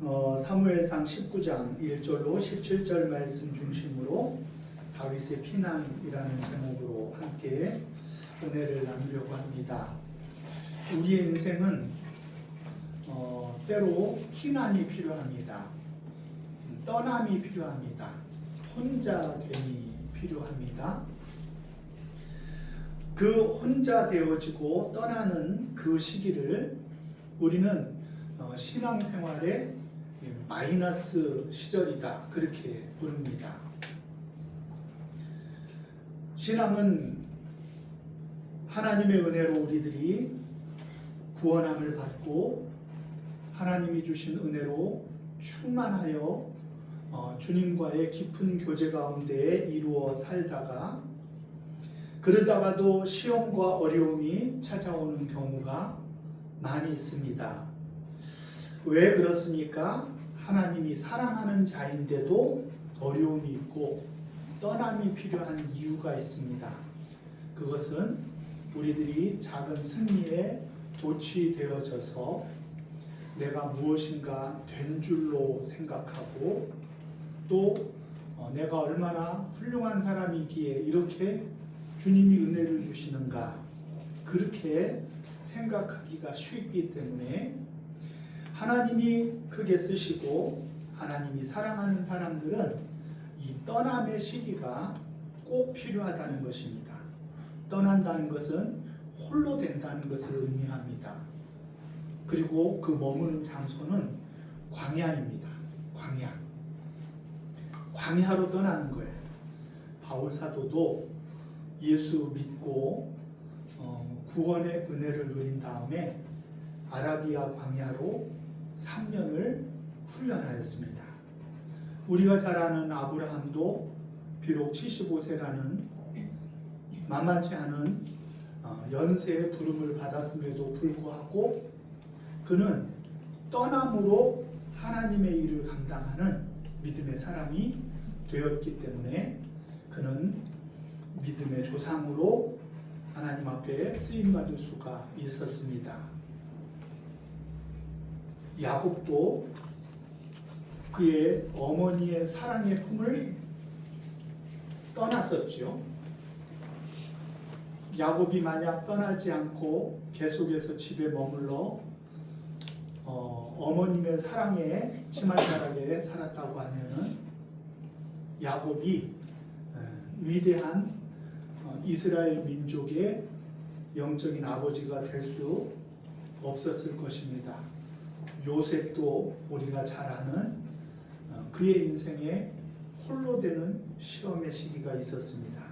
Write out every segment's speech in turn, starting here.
사무엘상 19장 1절로 17절 말씀 중심으로 다윗의 피난이라는 제목으로 함께 은혜를 나누려고 합니다. 우리의 인생은 때로 피난이 필요합니다. 떠남이 필요합니다. 혼자됨이 필요합니다. 그 혼자 되어지고 떠나는 그 시기를 우리는 신앙생활의 마이너스 시절이다, 그렇게 부릅니다. 신앙은 하나님의 은혜로 우리들이 구원함을 받고 하나님이 주신 은혜로 충만하여 주님과의 깊은 교제 가운데 이루어 살다가 그러다가도 시험과 어려움이 찾아오는 경우가 많이 있습니다. 왜 그렇습니까? 하나님이 사랑하는 자인데도 어려움이 있고 떠남이 필요한 이유가 있습니다. 그것은 우리들이 작은 승리에 도취되어져서 내가 무엇인가 된 줄로 생각하고 또 내가 얼마나 훌륭한 사람이기에 이렇게 주님이 은혜를 주시는가, 그렇게 생각하기가 쉽기 때문에 하나님이 크게 쓰시고 하나님이 사랑하는 사람들은 이 떠남의 시기가 꼭 필요하다는 것입니다. 떠난다는 것은 홀로 된다는 것을 의미합니다. 그리고 그 머무는 장소는 광야입니다. 광야로 떠나는 거예요. 바울 사도도 예수 믿고 구원의 은혜를 누린 다음에 아라비아 광야로 3년을 훈련하였습니다. 우리가 잘 아는 아브라함도 비록 75세라는 만만치 않은 연세의 부름을 받았음에도 불구하고 그는 떠남으로 하나님의 일을 감당하는 믿음의 사람이 되었기 때문에 그는 믿음의 조상으로 하나님 앞에 쓰임받을 수가 있었습니다. 야곱도 그의 어머니의 사랑의 품을 떠났었죠. 야곱이 만약 떠나지 않고 계속해서 집에 머물러 어머님의 사랑에 치말자락에 살았다고 하면은 야곱이 위대한 이스라엘 민족의 영적인 아버지가 될 수 없었을 것입니다. 요셉도 우리가 잘 아는 그의 인생에 홀로 되는 시험의 시기가 있었습니다.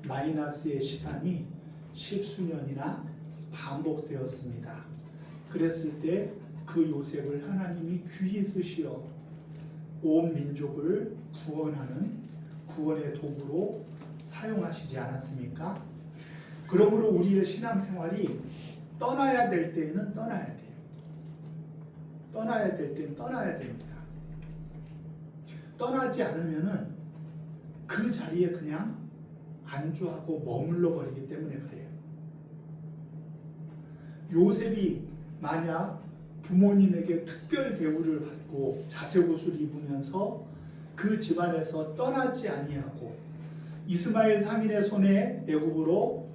마이너스의 시간이 10수년이나 반복되었습니다. 그랬을 때 그 요셉을 하나님이 귀히 쓰시어 온 민족을 구원하는 구원의 도구로 사용하시지 않았습니까? 그러므로 우리의 신앙생활이 떠나야 될 때에는 떠나야 돼요. 떠나야 될 때는 떠나야 됩니다. 떠나지 않으면은 그 자리에 그냥 안주하고 머물러 버리기 때문에 그래요. 요셉이 만약 부모님에게 특별 대우를 받고 자색 옷을 입으면서 그 집안에서 떠나지 아니하고 이스마엘 상인의 손에 애굽으로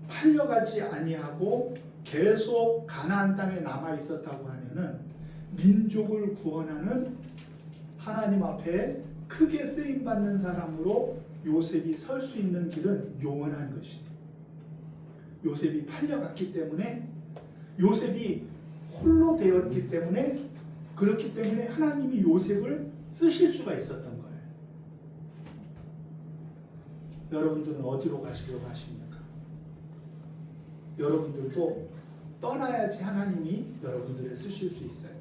팔려가지 아니하고 계속 가나안 땅에 남아 있었다고 하면은 민족을 구원하는 하나님 앞에 크게 쓰임 받는 사람으로 요셉이 설 수 있는 길은 요원한 것입니다. 요셉이 팔려갔기 때문에, 요셉이 홀로 되었기 때문에, 그렇기 때문에 하나님이 요셉을 쓰실 수가 있었던 거예요. 여러분들은 어디로 가시려고 하십니까? 여러분들도 떠나야지 하나님이 여러분들을 쓰실 수 있어요.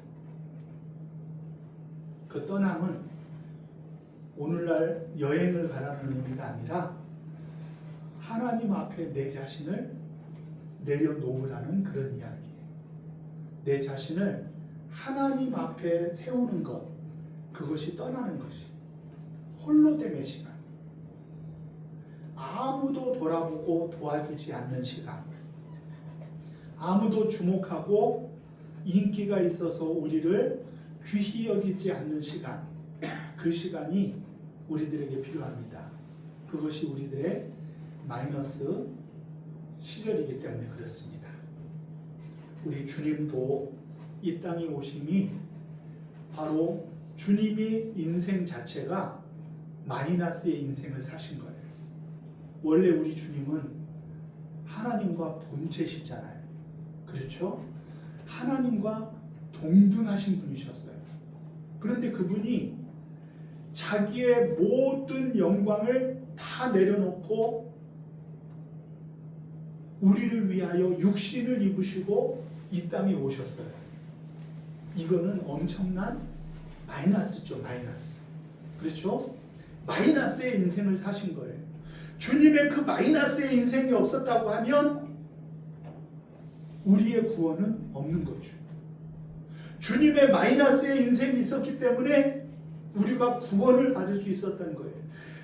그 떠남은 오늘날 여행을 가라는 의미가 아니라 하나님 앞에 내 자신을 내려놓으라는 그런 이야기예요. 내 자신을 하나님 앞에 세우는 것, 그것이 떠나는 것이 홀로됨의 시간, 아무도 돌아보고 도와주지 않는 시간, 아무도 주목하고 인기가 있어서 우리를 귀히 여기지 않는 시간, 그 시간이 우리들에게 필요합니다. 그것이 우리들의 마이너스 시절이기 때문에 그렇습니다. 우리 주님도 이 땅에 오심이 바로 주님이 인생 자체가 마이너스의 인생을 사신 거예요. 원래 우리 주님은 하나님과 본체시잖아요. 그렇죠? 하나님과 동등하신 분이셨어요. 그런데 그분이 자기의 모든 영광을 다 내려놓고 우리를 위하여 육신을 입으시고 이 땅에 오셨어요. 이거는 엄청난 마이너스죠. 마이너스. 그렇죠? 마이너스의 인생을 사신 거예요. 주님의 그 마이너스의 인생이 없었다고 하면 우리의 구원은 없는 거죠. 주님의 마이너스의 인생이 있었기 때문에 우리가 구원을 받을 수 있었던 거예요.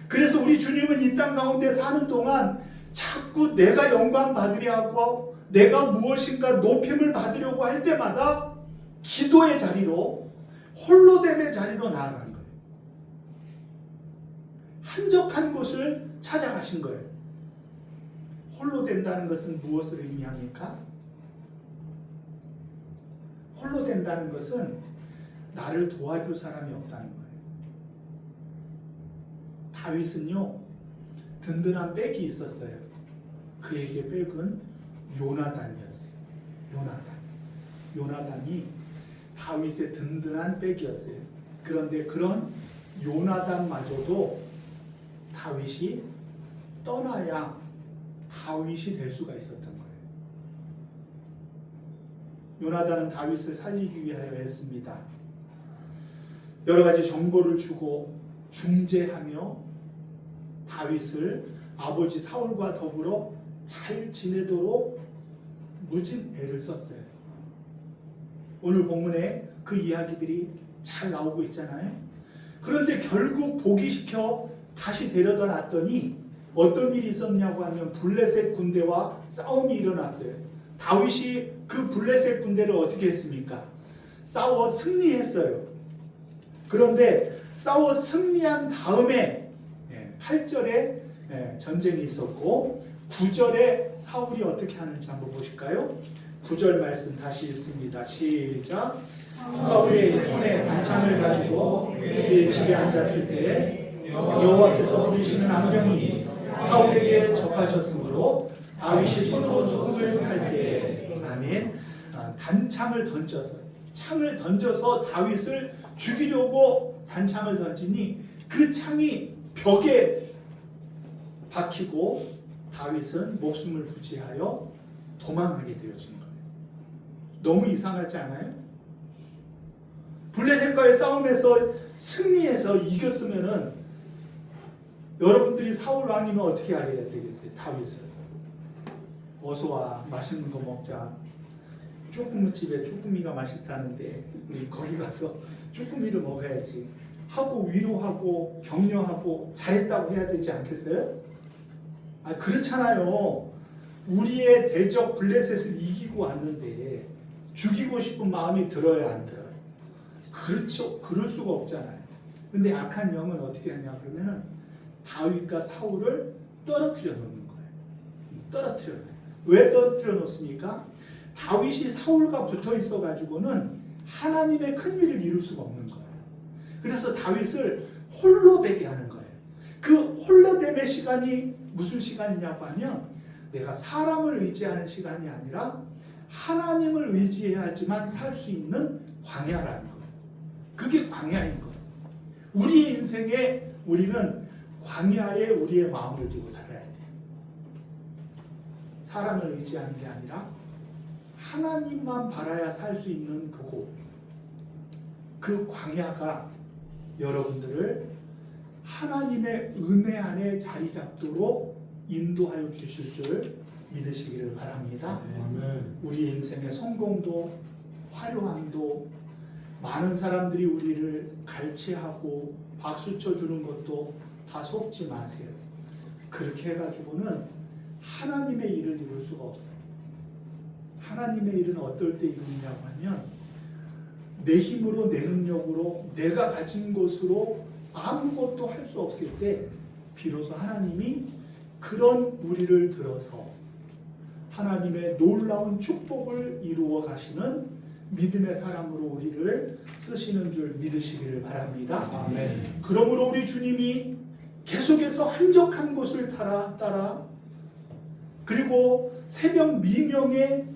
그래서 우리 주님은 이 땅 가운데 사는 동안 자꾸 내가 영광 받으려 하고 내가 무엇인가 높임을 받으려고 할 때마다 기도의 자리로, 홀로됨의 자리로 나아간 거예요. 한적한 곳을 찾아가신 거예요. 홀로 된다는 것은 무엇을 의미합니까? 홀로 된다는 것은 나를 도와줄 사람이 없다는 거예요. 다윗은요, 든든한 백이 있었어요. 그에게 백은 요나단이었어요. 요나단이 다윗의 든든한 백이었어요. 그런데 그런 요나단마저도 다윗이 떠나야 다윗이 될 수가 있었던 거예요. 요나단은 다윗을 살리기 위하여 했습니다. 여러 가지 정보를 주고 중재하며 다윗을 아버지 사울과 더불어 잘 지내도록 무진 애를 썼어요. 오늘 본문에 그 이야기들이 잘 나오고 있잖아요. 그런데 결국 포기시켜 다시 데려다 놨더니 어떤 일이 있었냐고 하면 블레셋 군대와 싸움이 일어났어요. 다윗이 그 블레셋 군대를 어떻게 했습니까? 싸워 승리했어요. 그런데 싸워 승리한 다음에 8절에 전쟁이 있었고 9절에 사울이 어떻게 하는지 한번 보실까요? 9절 말씀 다시 읽습니다. 시작. 사울이 손에 단창을 가지고 그의 집에 앉았을 때에 여호와께서 부르시는 암령이 사울에게 접하셨으므로 다윗이 손으로 수금을 탈 때에 아멘. 단창을 던져서 창을 던져서 다윗을 죽이려고 단창을 던지니 그 창이 벽에 박히고 다윗은 목숨을 부지하여 도망하게 되어진 거예요. 너무 이상하지 않아요? 블레셋과의 싸움에서 승리해서 이겼으면은 여러분들이 사울 왕이면 어떻게 하게 되겠어요? 다윗을 어서 와, 맛있는 거 먹자. 쭈꾸미집에 쭈꾸미가 맛있다는데 우리 거기 가서 쭈꾸미를 먹어야지 하고 위로하고 격려하고 잘했다고 해야 되지 않겠어요? 그렇잖아요. 우리의 대적 블레셋을 이기고 왔는데 죽이고 싶은 마음이 들어야 안 들어요? 그렇죠. 그럴 수가 없잖아요. 근데 악한 영은 어떻게 하냐 그러면은 다윗과 사울을 떨어뜨려 놓는 거예요. 떨어뜨려 놓어요. 왜 떨어뜨려 놓습니까? 다윗이 사울과 붙어 있어 가지고는 하나님의 큰 일을 이룰 수가 없는 거예요. 그래서 다윗을 홀로 되게 하는 거예요. 그 홀로됨의 시간이 무슨 시간이냐고 하면 내가 사람을 의지하는 시간이 아니라 하나님을 의지해야지만 살 수 있는 광야라는 거예요. 그게 광야인 거예요. 우리의 인생에 우리는 광야에 우리의 마음을 두고 살아야 돼요. 사람을 의지하는 게 아니라 하나님만 바라야 살 수 있는 그곳, 그 광야가 여러분들을 하나님의 은혜 안에 자리 잡도록 인도하여 주실 줄 믿으시기를 바랍니다. 우리 인생의 성공도 화려함도 많은 사람들이 우리를 갈채하고 박수 쳐주는 것도 다 속지 마세요. 그렇게 해가지고는 하나님의 일을 이룰 수가 없어요. 하나님의 일은 어떨 때 이루느냐고 하면 내 힘으로 내 능력으로 내가 가진 것으로 아무것도 할 수 없을 때 비로소 하나님이 그런 우리를 들어서 하나님의 놀라운 축복을 이루어 가시는 믿음의 사람으로 우리를 쓰시는 줄 믿으시기를 바랍니다. 아멘. 그러므로 우리 주님이 계속해서 한적한 곳을 따라 그리고 새벽 미명에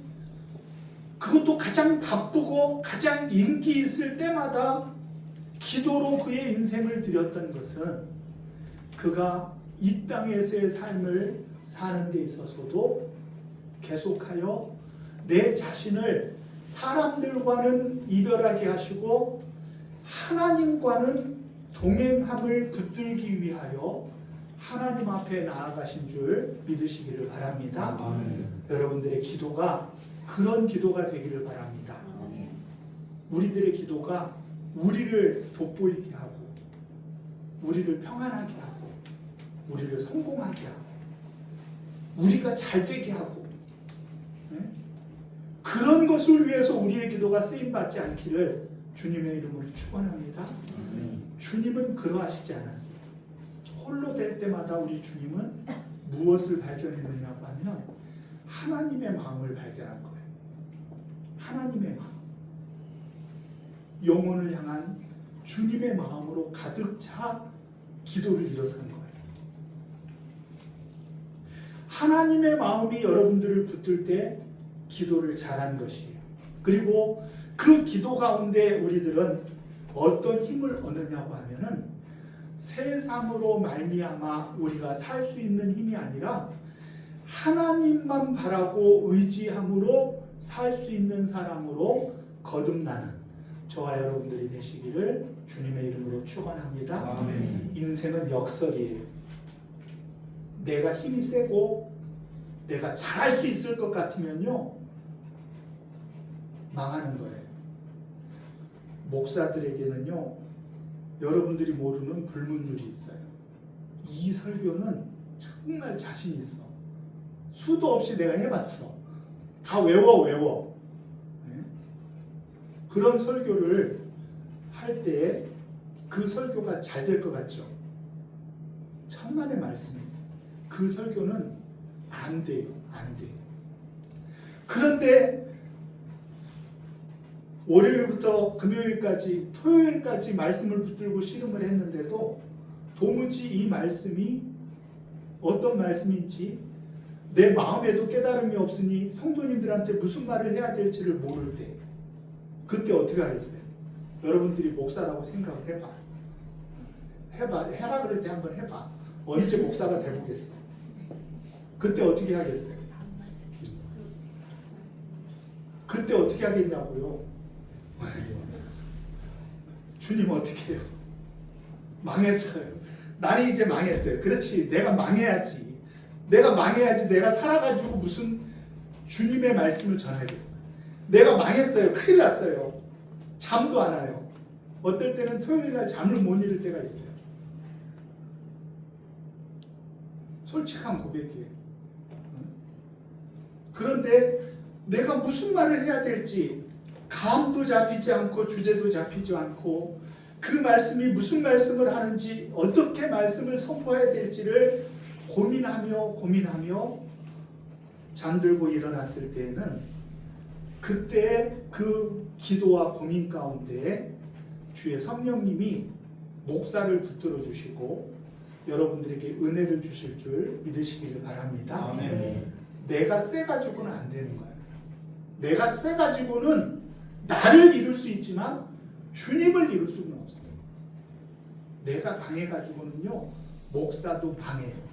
그것도 가장 바쁘고 가장 인기 있을 때마다 기도로 그의 인생을 드렸던 것은 그가 이 땅에서의 삶을 사는 데 있어서도 계속하여 내 자신을 사람들과는 이별하게 하시고 하나님과는 동행함을 붙들기 위하여 하나님 앞에 나아가신 줄 믿으시기를 바랍니다. 아멘. 여러분들의 기도가 그런 기도가 되기를 바랍니다. 아멘. 우리들의 기도가 우리를 돋보이게 하고 우리를 평안하게 하고 우리를 성공하게 하고 우리가 잘 되게 하고 그런 것을 위해서 우리의 기도가 쓰임받지 않기를 주님의 이름으로 축원합니다. 주님은 그러하시지 않았어요. 홀로 될 때마다 우리 주님은 무엇을 발견했느냐고 하면 하나님의 마음을 발견한 거예요. 하나님의 마음. 영혼을 향한 주님의 마음으로 가득 차 기도를 일어선 거예요. 하나님의 마음이 여러분들을 붙들 때 기도를 잘한 것이에요. 그리고 그 기도 가운데 우리들은 어떤 힘을 얻느냐고 하면은 세상으로 말미암아 우리가 살 수 있는 힘이 아니라 하나님만 바라고 의지함으로 살 수 있는 사람으로 거듭나는 저와 여러분들이 되시기를 주님의 이름으로 축원합니다. 아멘. 인생은 역설이에요. 내가 힘이 세고 내가 잘할 수 있을 것 같으면요 망하는 거예요. 목사들에게는요 여러분들이 모르는 불문율이 있어요. 이 설교는 정말 자신 있어. 수도 없이 내가 해봤어. 다 외워. 네? 그런 설교를 할 때 그 설교가 잘 될 것 같죠? 천만의 말씀입니다. 그 설교는 안 돼요. 안 돼요. 그런데 월요일부터 금요일까지 토요일까지 말씀을 붙들고 씨름을 했는데도 도무지 이 말씀이 어떤 말씀인지 내 마음에도 깨달음이 없으니 성도님들한테 무슨 말을 해야 될지를 모를 때 그때 어떻게 하겠어요? 여러분들이 목사라고 생각을 해라 그럴 때 한번 해봐. 언제 목사가 돼보겠어? 그때 어떻게 하겠어요? 그때 어떻게 하겠냐고요? 주님 어떻게 해요? 망했어요. 나는 이제 망했어요. 그렇지, 내가 망해야지. 내가 살아가지고 무슨 주님의 말씀을 전하겠어요. 내가 망했어요. 큰일 났어요. 잠도 안 와요. 어떨 때는 토요일날 잠을 못 이룰 때가 있어요. 솔직한 고백이에요. 그런데 내가 무슨 말을 해야 될지 감도 잡히지 않고 주제도 잡히지 않고 그 말씀이 무슨 말씀을 하는지 어떻게 말씀을 선포해야 될지를 고민하며 잠들고 일어났을 때에는 그때 그 기도와 고민 가운데 주의 성령님이 목사를 붙들어 주시고 여러분들에게 은혜를 주실 줄 믿으시기를 바랍니다. 아멘. 내가 세가지고는 안 되는 거예요. 내가 세가지고는 나를 이룰 수 있지만 주님을 이룰 수는 없어요. 내가 강해가지고는요 목사도 방해해요.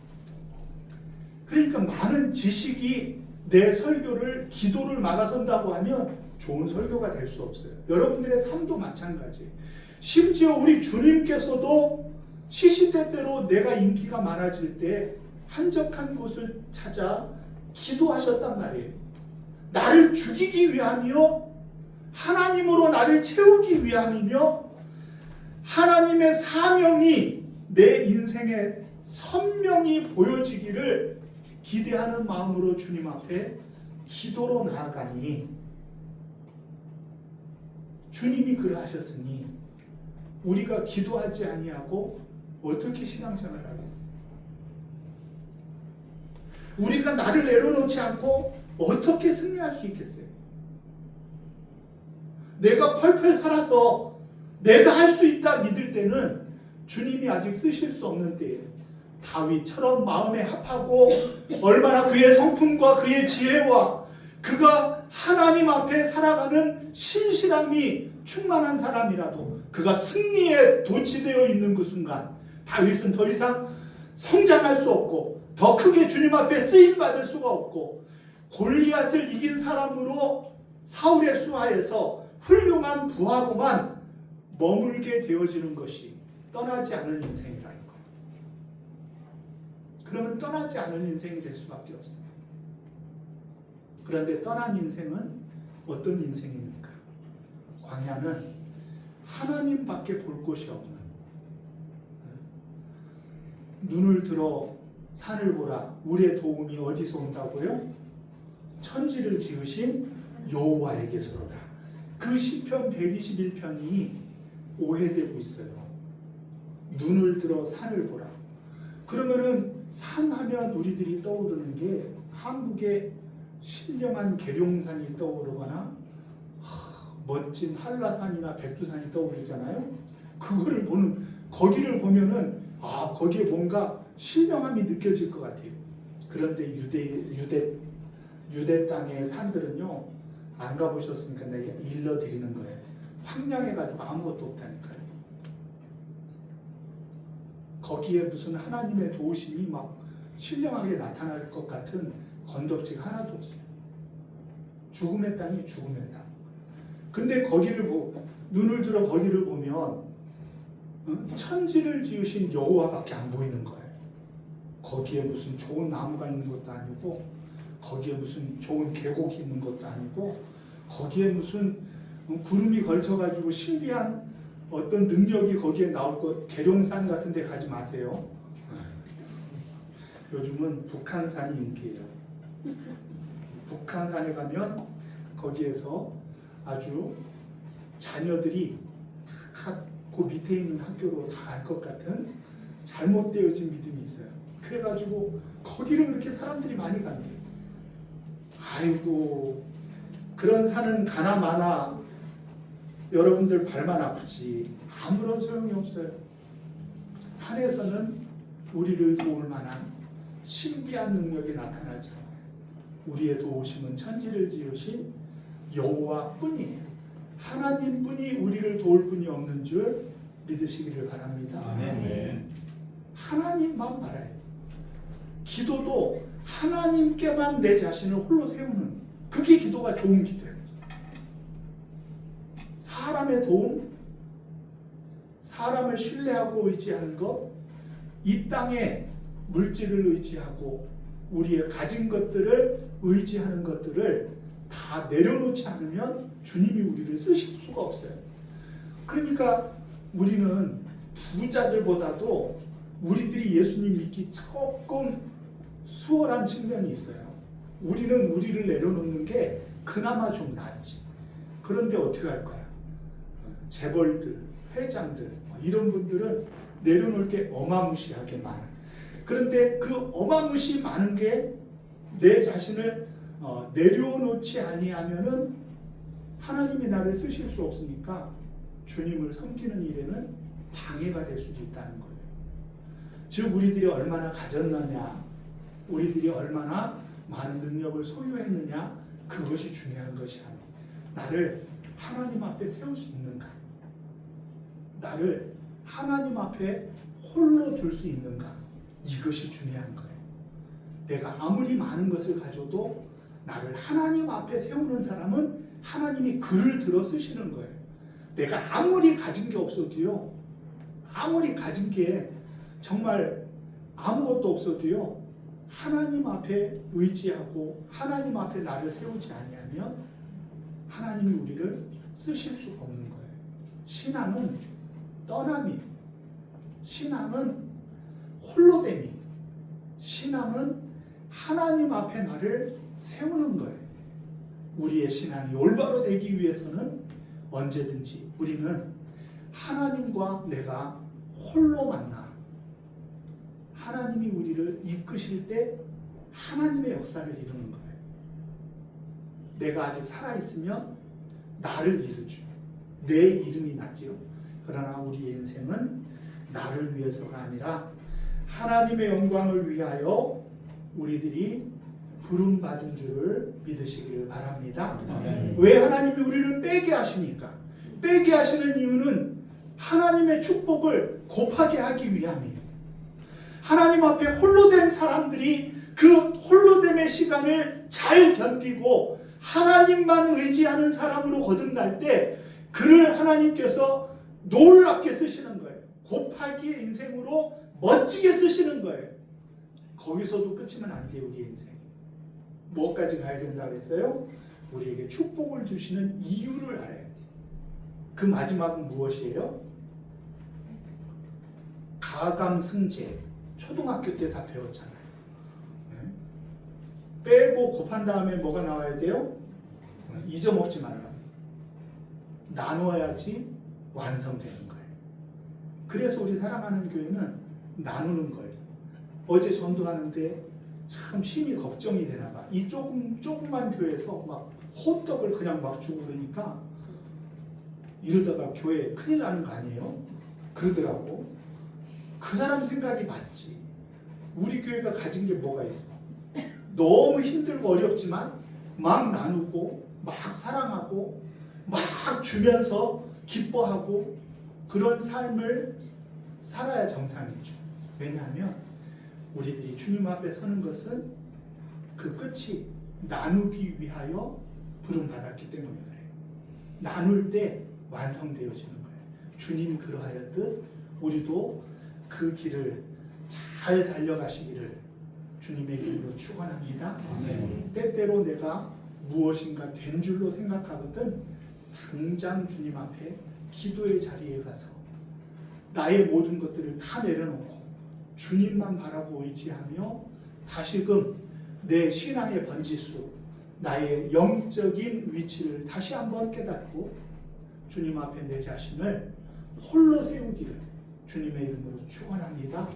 그러니까 많은 지식이 내 설교를 기도를 막아선다고 하면 좋은 설교가 될 수 없어요. 여러분들의 삶도 마찬가지예요. 심지어 우리 주님께서도 시시때때로 내가 인기가 많아질 때 한적한 곳을 찾아 기도하셨단 말이에요. 나를 죽이기 위함이요 하나님으로 나를 채우기 위함이며 하나님의 사명이 내 인생에 선명히 보여지기를 기대하는 마음으로 주님 앞에 기도로 나아가니 주님이 그러하셨으니 우리가 기도하지 아니하고 어떻게 신앙생활을 하겠어요? 우리가 나를 내려놓지 않고 어떻게 승리할 수 있겠어요? 내가 펄펄 살아서 내가 할 수 있다 믿을 때는 주님이 아직 쓰실 수 없는 때예요. 다윗처럼 마음에 합하고 얼마나 그의 성품과 그의 지혜와 그가 하나님 앞에 살아가는 신실함이 충만한 사람이라도 그가 승리에 도취되어 있는 그 순간 다윗은 더 이상 성장할 수 없고 더 크게 주님 앞에 쓰임받을 수가 없고 골리앗을 이긴 사람으로 사울의 수하에서 훌륭한 부하로만 머물게 되어지는 것이 떠나지 않은 인생이라는 거예요. 그러면 떠나지 않은 인생이 될 수밖에 없어요. 그런데 떠난 인생은 어떤 인생입니까? 광야는 하나님밖에 볼 곳이 없는, 눈을 들어 산을 보라. 우리의 도움이 어디서 온다고요? 천지를 지으신 여호와에게서로다. 그 시편 121편이 오해되고 있어요. 눈을 들어 산을 보라. 그러면은 산 하면 우리들이 떠오르는 게 한국의 신령한 계룡산이 떠오르거나 멋진 한라산이나 백두산이 떠오르잖아요. 그거를 보는, 거기를 보면은 거기에 뭔가 신령함이 느껴질 것 같아요. 그런데 유대 땅의 산들은요, 안 가보셨으니까 내가 일러드리는 거예요. 황량해가지고 아무것도 없다니까요. 거기에 무슨 하나님의 도우심이 막 신령하게 나타날 것 같은 건덕지가 하나도 없어요. 죽음의 땅이 죽음의 땅. 근데 거기를 눈을 들어 거기를 보면 천지를 지으신 여호와밖에 안 보이는 거예요. 거기에 무슨 좋은 나무가 있는 것도 아니고 거기에 무슨 좋은 계곡이 있는 것도 아니고 거기에 무슨 구름이 걸쳐가지고 신비한 어떤 능력이 거기에 나올 것, 계룡산 같은 데 가지 마세요. 요즘은 북한산이 인기예요. 북한산에 가면 거기에서 아주 자녀들이 그 밑에 있는 학교로 다 갈 것 같은 잘못되어진 믿음이 있어요. 그래가지고 거기를 그렇게 사람들이 많이 간대요. 아이고, 그런 산은 가나 마나 여러분들 발만 아프지 아무런 소용이 없어요. 산에서는 우리를 도울 만한 신비한 능력이 나타나죠. 우리의 도우심은 천지를 지으신 여호와뿐이에요. 하나님뿐이 우리를 도울 분이 없는 줄 믿으시기를 바랍니다. 아멘. 하나님만 바라야 돼요. 기도도 하나님께만 내 자신을 홀로 세우는, 그게 기도가 좋은 기도예요. 사람의 도움, 사람을 신뢰하고 의지하는 것, 이 땅에 물질을 의지하고 우리의 가진 것들을 의지하는 것들을 다 내려놓지 않으면 주님이 우리를 쓰실 수가 없어요. 그러니까 우리는 부자들보다도 우리들이 예수님 믿기 조금 수월한 측면이 있어요. 우리는 우리를 내려놓는 게 그나마 좀 낫지. 그런데 어떻게 할 거야? 재벌들, 회장들 이런 분들은 내려놓을 게 어마무시하게 많아. 그런데 그 어마무시 많은 게 내 자신을 내려놓지 아니하면은 하나님이 나를 쓰실 수 없으니까 주님을 섬기는 일에는 방해가 될 수도 있다는 거예요. 즉 우리들이 얼마나 가졌느냐, 우리들이 얼마나 많은 능력을 소유했느냐, 그것이 중요한 것이 아니에요. 나를 하나님 앞에 세울 수 있는가, 나를 하나님 앞에 홀로 둘 수 있는가, 이것이 중요한 거예요. 내가 아무리 많은 것을 가져도 나를 하나님 앞에 세우는 사람은 하나님이 그를 들어 쓰시는 거예요. 내가 아무리 가진 게 없어도요, 아무리 가진 게 정말 아무것도 없어도요, 하나님 앞에 의지하고 하나님 앞에 나를 세우지 아니하면 하나님이 우리를 쓰실 수가 없는 거예요. 신앙은 떠남이, 신앙은 홀로됨이, 신앙은 하나님 앞에 나를 세우는 거예요. 우리의 신앙이 올바로 되기 위해서는 언제든지 우리는 하나님과 내가 홀로 만나 하나님이 우리를 이끄실 때 하나님의 역사를 이루는 거예요. 내가 아직 살아있으면 나를 이루죠. 내 이름이 나지요. 그러나 우리의 인생은 나를 위해서가 아니라 하나님의 영광을 위하여 우리들이 부름받은 줄을 믿으시기를 바랍니다. 왜 하나님이 우리를 빼게 하십니까? 빼게 하시는 이유는 하나님의 축복을 곱하게 하기 위함이에요. 하나님 앞에 홀로 된 사람들이 그 홀로됨의 시간을 잘 견디고 하나님만 의지하는 사람으로 거듭날 때 그를 하나님께서 놀랍게 쓰시는 거예요. 곱하기의 인생으로 멋지게 쓰시는 거예요. 거기서도 끝이면 안 돼요. 우리의 인생이 뭐까지 가야 된다고 했어요? 우리에게 축복을 주시는 이유를 알아야 돼요. 그 마지막은 무엇이에요? 가감승제. 초등학교 때 다 배웠잖아요. 빼고 곱한 다음에 뭐가 나와야 돼요? 잊어먹지 말라. 나눠야지 완성되는 거예요. 그래서 우리 사랑하는 교회는 나누는 거예요. 어제 전도하는데 참 심히 걱정이 되나 봐. 이 조그만 교회에서 막 호떡을 그냥 막 주고 그러니까 이러다가 교회 큰일 나는 거 아니에요? 그러더라고. 그 사람 생각이 맞지. 우리 교회가 가진 게 뭐가 있어? 너무 힘들고 어렵지만 막 나누고 막 사랑하고 막 주면서 기뻐하고 그런 삶을 살아야 정상이죠. 왜냐하면 우리들이 주님 앞에 서는 것은 그 끝이 나누기 위하여 부름받았기 때문에 그래요. 나눌 때 완성되어지는 거예요. 주님 그러하였듯 우리도 그 길을 잘 달려가시기를 주님의 이름으로 축원합니다. 때때로 내가 무엇인가 된 줄로 생각하거든 당장 주님 앞에 기도의 자리에 가서 나의 모든 것들을 다 내려놓고 주님만 바라고 의지하며 다시금 내 신앙의 번지수, 나의 영적인 위치를 다시 한번 깨닫고 주님 앞에 내 자신을 홀로 세우기를 주님의 이름으로 축원합니다.